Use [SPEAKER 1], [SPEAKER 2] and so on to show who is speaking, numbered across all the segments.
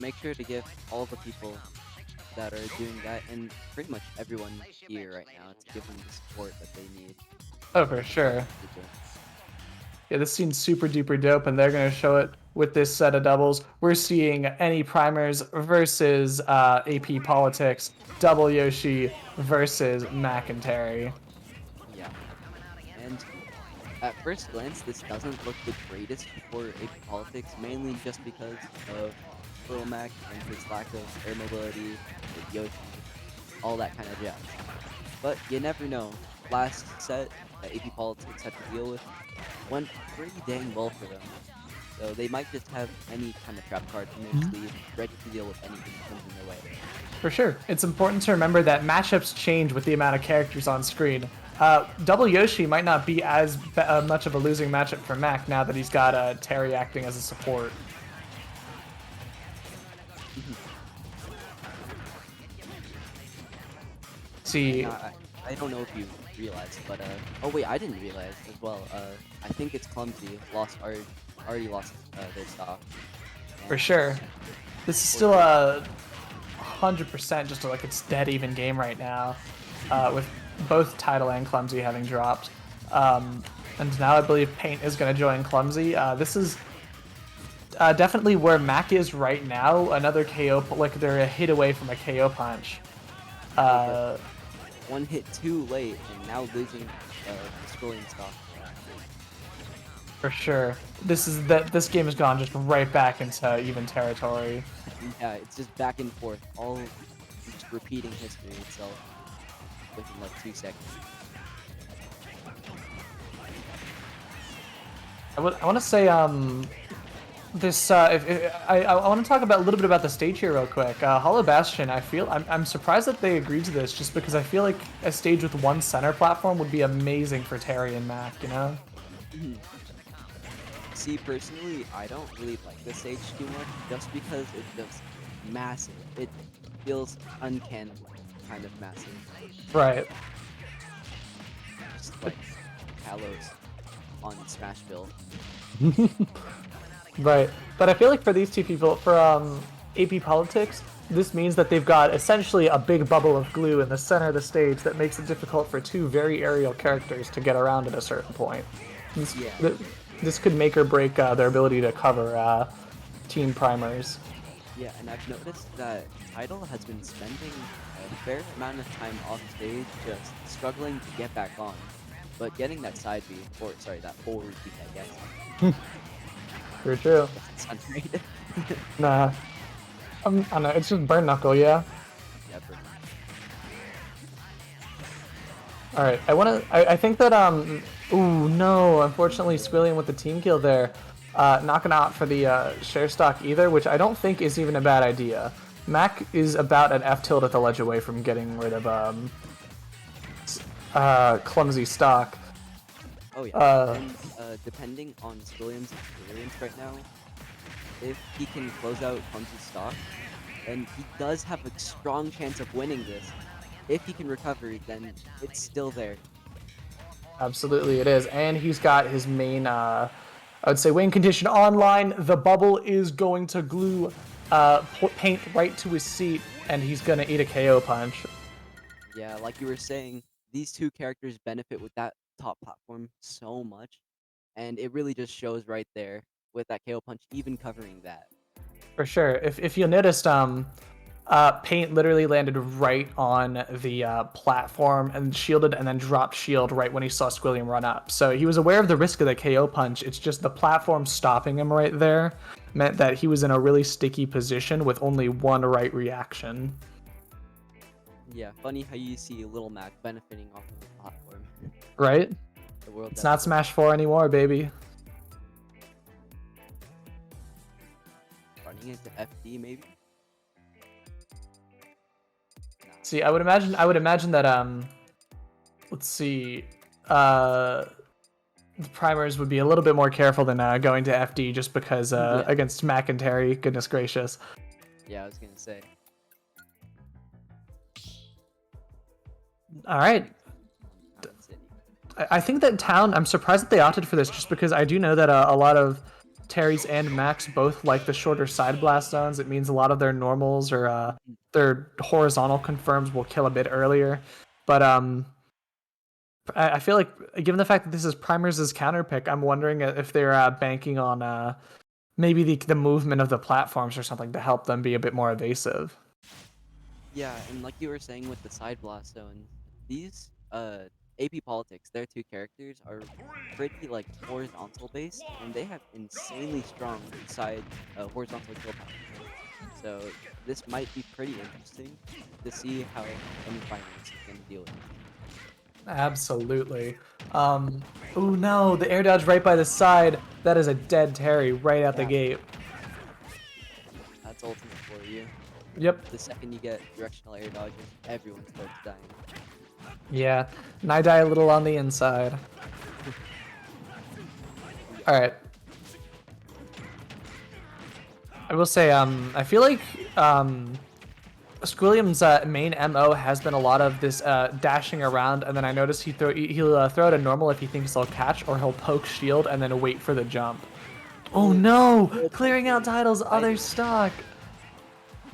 [SPEAKER 1] make sure to give all the people that are doing that and pretty much everyone here right now to give them the support that they need.
[SPEAKER 2] Oh, for sure.
[SPEAKER 1] Super.
[SPEAKER 2] Yeah, this seems super duper dope, and they're going to show it with this set of doubles. We're seeing any primers versus AP Politics, Double Yoshi versus McIntyre.
[SPEAKER 1] Yeah. And at first glance, this doesn't look the greatest for AP Politics, mainly just because of Little Mac and his lack of air mobility with Yoshi, all that kind of jazz. But you never know. Last set that AP Politics had to deal with went pretty dang well for them. So they might just have any kind of trap card in their sleeve, ready to deal with anything that comes in their way.
[SPEAKER 2] For sure. It's important to remember that matchups change with the amount of characters on screen. Double Yoshi might not be as much of a losing matchup for Mac now that he's got Terry acting as a support. See,
[SPEAKER 1] I don't know if you realized, but oh wait, I didn't realize as well. I think it's Clumsy already lost their stock.
[SPEAKER 2] for sure. This is still 100% just like it's dead even game right now, with both Tidal and Clumsy having dropped. And now I believe Paint is going to join Clumsy. This is definitely where Mac is right now. Another KO, like they're a hit away from a KO punch.
[SPEAKER 1] One hit too late, and now losing the Squilliam stock.
[SPEAKER 2] For sure. This game has gone just right back into even territory.
[SPEAKER 1] Yeah, it's just back and forth, all just repeating history itself within like 2 seconds.
[SPEAKER 2] I want to say this I want to talk about a little bit about the stage here real quick. Hollow Bastion, I'm surprised that they agreed to this just because I feel like a stage with one center platform would be amazing for Terry and Mac, you know?
[SPEAKER 1] See, personally, I don't really like this stage too much just because it feels massive. It feels uncanny, kind of massive.
[SPEAKER 2] Right.
[SPEAKER 1] Just like Kalos on Smashville.
[SPEAKER 2] Right. But I feel like for these two people, for AP Politics, this means that they've got essentially a big bubble of glue in the center of the stage that makes it difficult for two very aerial characters to get around at a certain point. This could make or break their ability to cover team primers.
[SPEAKER 1] Yeah, and I've noticed that Tidal has been spending a fair amount of time off stage just struggling to get back on. But getting that side B, or sorry, that forward B, I guess.
[SPEAKER 2] For true.
[SPEAKER 1] Sounds great.
[SPEAKER 2] Nah. I don't know, it's just burn knuckle, yeah?
[SPEAKER 1] Yeah, pretty much.
[SPEAKER 2] Alright, I think that, ooh, no, unfortunately Squilliam with the team kill there. Knocking out for the share stock either, which I don't think is even a bad idea. Mac is about an F tilt at the ledge away from getting rid of, Clumsy stock.
[SPEAKER 1] Oh yeah, and depending on Squilliam's experience right now, if he can close out Clumsy's stock, then he does have a strong chance of winning this. If he can recover, then it's still there.
[SPEAKER 2] Absolutely it is, and he's got his main, I would say win condition online. The bubble is going to glue Paint right to his seat, and he's gonna eat a KO punch.
[SPEAKER 1] Yeah, like you were saying, these two characters benefit with that top platform so much, and it really just shows right there with that KO punch, even covering that.
[SPEAKER 2] For sure. If you noticed, Paint literally landed right on the platform and shielded, and then dropped shield right when he saw Squilliam run up. So he was aware of the risk of the KO punch. It's just the platform stopping him right there meant that he was in a really sticky position with only one right reaction.
[SPEAKER 1] Yeah, funny how you see Little Mac benefiting off of the platform.
[SPEAKER 2] Right?
[SPEAKER 1] The world
[SPEAKER 2] It's not Smash 4 anymore, baby.
[SPEAKER 1] running into FD maybe.
[SPEAKER 2] See, I would imagine that let's see, the primers would be a little bit more careful than going to FD just because against Mac and Terry, goodness gracious.
[SPEAKER 1] Yeah, I was gonna say.
[SPEAKER 2] All right. I think that Town, I'm surprised that they opted for this just because I do know that a lot of Terry's and Max both like the shorter side blast zones. It means a lot of their normals or their horizontal confirms will kill a bit earlier. But I feel like, given the fact that this is Primers' counter pick, I'm wondering if they're banking on maybe the movement of the platforms or something to help them be a bit more evasive.
[SPEAKER 1] Yeah, and like you were saying with the side blast zone, these AP Politics, their two characters are pretty like horizontal based, and they have insanely strong side horizontal kill power. So this might be pretty interesting to see how any finalist is going to deal with it.
[SPEAKER 2] Absolutely. Oh no, the air dodge right by the side. That is a dead Terry right out the
[SPEAKER 1] Yeah,
[SPEAKER 2] gate.
[SPEAKER 1] that's ultimate for you.
[SPEAKER 2] Yep.
[SPEAKER 1] The second you get directional air dodges, everyone starts dying.
[SPEAKER 2] Yeah. And I die a little on the inside.
[SPEAKER 1] Yeah.
[SPEAKER 2] All right. I will say, I feel like Squilliam's main MO has been a lot of this dashing around, and then I notice he'll throw it a normal if he thinks he'll catch, or he'll poke shield and then wait for the jump. Oh no! Clearing out Tidal's other stock.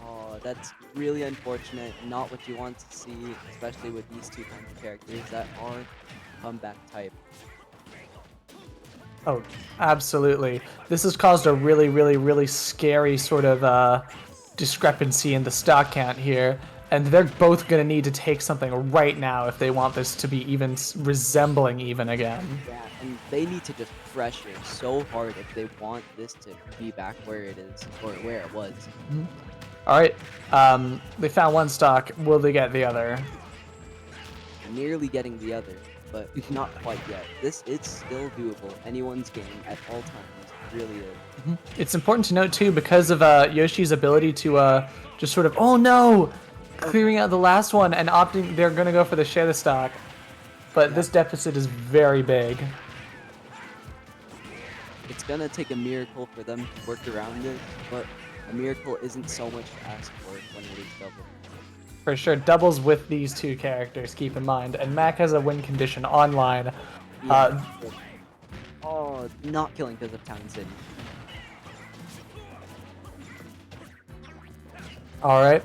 [SPEAKER 1] Oh, that's really unfortunate. Not what you want to see, especially with these two kinds of characters that are comeback type.
[SPEAKER 2] Oh, absolutely. This has caused a really, really, really scary sort of discrepancy in the stock count here, and they're both going to need to take something right now if they want this to be even resembling even again.
[SPEAKER 1] Yeah, and they need to just pressure so hard if they want this to be back where it is, or where it was.
[SPEAKER 2] All right, they found one stock. Will they get the other?
[SPEAKER 1] Nearly getting the other, but not quite yet. This is still doable. Anyone's game at all times. Really is.
[SPEAKER 2] It's important to note too, because of Yoshi's ability to just sort of, oh no, clearing out the last one and opting, they're gonna go for the share the stock, but this deficit is very big.
[SPEAKER 1] It's gonna take a miracle for them to work around it, but a miracle isn't so much to ask for when it is double.
[SPEAKER 2] For sure, doubles with these two characters, keep in mind, and Mac has a win condition online.
[SPEAKER 1] Yeah. Oh, not killing because of Town City.
[SPEAKER 2] All right.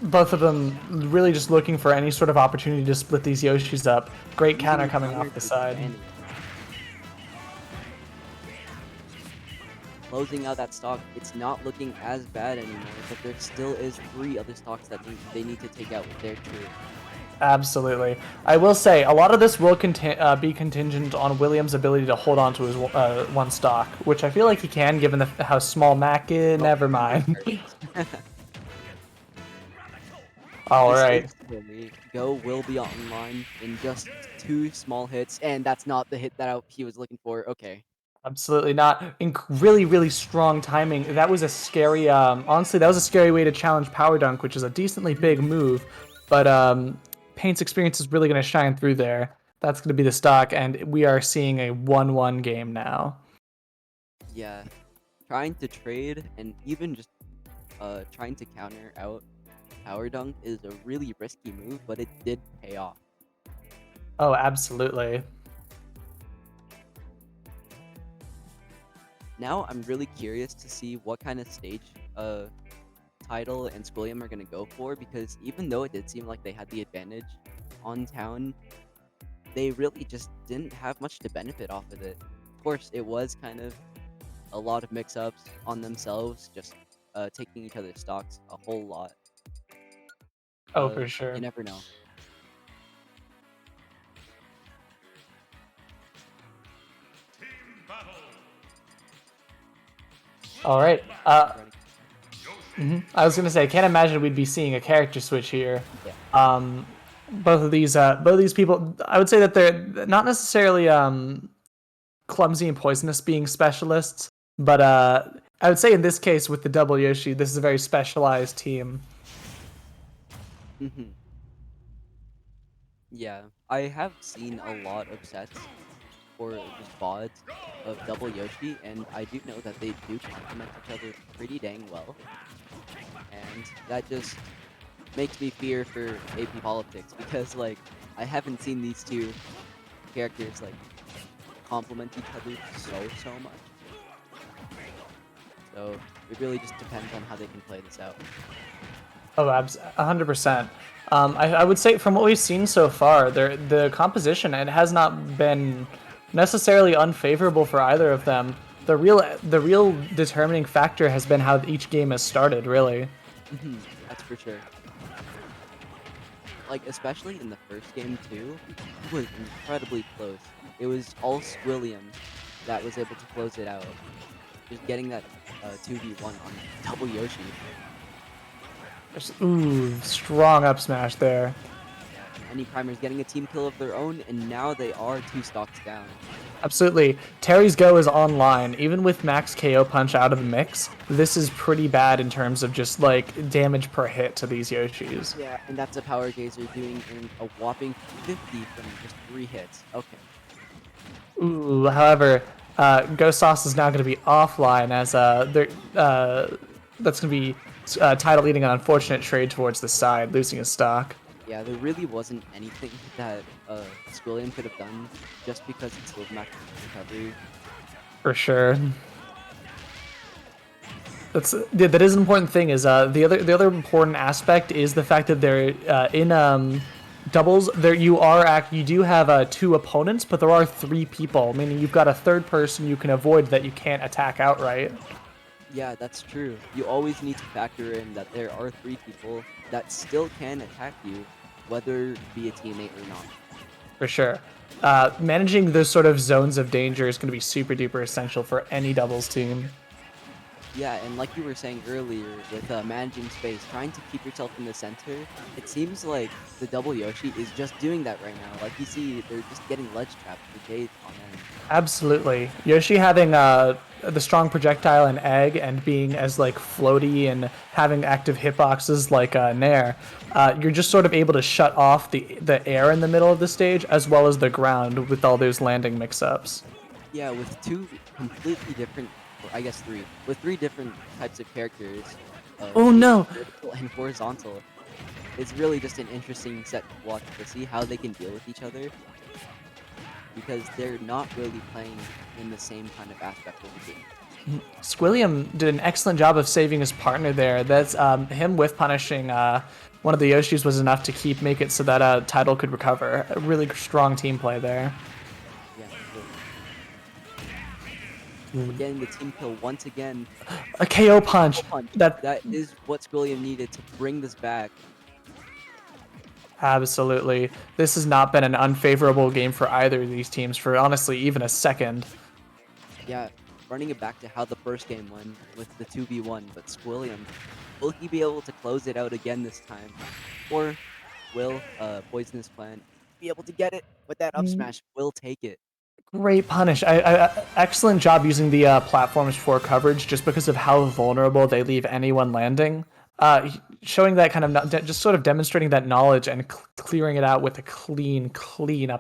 [SPEAKER 2] Both of them really just looking for any sort of opportunity to split these Yoshis up. Great counter coming off the side.
[SPEAKER 1] Closing out that stock, it's not looking as bad anymore, but there still is 3 other stocks that they need to take out with their true.
[SPEAKER 2] Absolutely. I will say, a lot of this will be contingent on William's ability to hold on to his one stock, which I feel like he can, given how small Mac is. Never mind. All right.
[SPEAKER 1] Go will be online in just 2 small hits, and that's not the hit that he was looking for. Okay.
[SPEAKER 2] Absolutely not. Really, really strong timing. That was a scary, honestly, that was a scary way to challenge Power Dunk, which is a decently big move. But Paint's experience is really going to shine through there. That's going to be the stock, and we are seeing a 1-1 game now.
[SPEAKER 1] Yeah. Trying to trade and even just trying to counter out Power Dunk is a really risky move, but it did pay off.
[SPEAKER 2] Oh, absolutely.
[SPEAKER 1] Now I'm really curious to see what kind of stage Tidal and Squilliam are going to go for, because even though it did seem like they had the advantage on Town, they really just didn't have much to benefit off of it. Of course, it was kind of a lot of mix-ups on themselves, just taking each other's stocks a whole lot.
[SPEAKER 2] Oh, for sure.
[SPEAKER 1] You never know.
[SPEAKER 2] All right. I was gonna say, I can't imagine we'd be seeing a character switch here.
[SPEAKER 1] Yeah.
[SPEAKER 2] Both of these people, I would say that they're not necessarily clumsy and poisonous being specialists, but I would say in this case with the double Yoshi, this is a very specialized team.
[SPEAKER 1] Yeah, I have seen a lot of sets or just VODs of double Yoshi, and I do know that they do complement each other pretty dang well. And that just makes me fear for AP Politics, because like I haven't seen these two characters like complement each other so much. So it really just depends on how they can play this out.
[SPEAKER 2] Oh, 100%. I would say from what we've seen so far, the composition, it has not been necessarily unfavorable for either of them. The real determining factor has been how each game has started, really.
[SPEAKER 1] That's for sure. Like, especially in the first game, too, it was incredibly close. It was all Squilliam that was able to close it out. Just getting that 2v1 on double Yoshi.
[SPEAKER 2] Ooh, strong up smash there.
[SPEAKER 1] Any Primers getting a team kill of their own, and now they are 2 stocks down.
[SPEAKER 2] Absolutely. Terry's Go is online. Even with max KO punch out of the mix, this is pretty bad in terms of just, like, damage per hit to these Yoshis.
[SPEAKER 1] Yeah, and that's a Power Gazer doing a whopping 50 from just 3 hits. Okay.
[SPEAKER 2] Ooh, however, Ghost Sauce is now going to be offline as that's going to be Tidal leading an unfortunate trade towards the side, losing his stock.
[SPEAKER 1] Yeah, there really wasn't anything that Squilliam could have done just because it's slowed back recovery.
[SPEAKER 2] For sure. That is an important thing. Is the other important aspect is the fact that they're in doubles. You do have 2 opponents, but there are 3 people, meaning you've got a third person you can avoid that you can't attack outright.
[SPEAKER 1] Yeah, that's true. You always need to factor in that there are 3 people that still can attack you, whether be a teammate or not.
[SPEAKER 2] For sure. Managing those sort of zones of danger is going to be super duper essential for any doubles team.
[SPEAKER 1] Yeah, and like you were saying earlier, with managing space, trying to keep yourself in the center, it seems like the double Yoshi is just doing that right now. Like you see, they're just getting ledge trapped for days on end.
[SPEAKER 2] Absolutely. Yoshi having the strong projectile and egg and being as like floaty and having active hitboxes like Nair, you're just sort of able to shut off the air in the middle of the stage as well as the ground with all those landing mix-ups.
[SPEAKER 1] Yeah, with 2 completely different, or I guess 3, with 3 different types of characters,
[SPEAKER 2] Oh
[SPEAKER 1] being
[SPEAKER 2] no!
[SPEAKER 1] vertical and horizontal, it's really just an interesting set to watch to see how they can deal with each other, because they're not really playing in the same kind of aspect of the game.
[SPEAKER 2] Squilliam did an excellent job of saving his partner there. That's him with punishing one of the Yoshis was enough to make it so that Tidal could recover. A really strong team play there.
[SPEAKER 1] Yeah, we're getting the team kill once again.
[SPEAKER 2] A KO punch.
[SPEAKER 1] That is what Squilliam needed to bring this back.
[SPEAKER 2] Absolutely. This has not been an unfavorable game for either of these teams for honestly even a second.
[SPEAKER 1] Yeah, running it back to how the first game went with the 2v1, but Squilliam, will he be able to close it out again this time? Or will Poisonous Plant be able to get it with that up smash? Will take it.
[SPEAKER 2] Great punish. Excellent job using the platforms for coverage just because of how vulnerable they leave anyone landing. Showing that kind of, just sort of demonstrating that knowledge and clearing it out with a clean up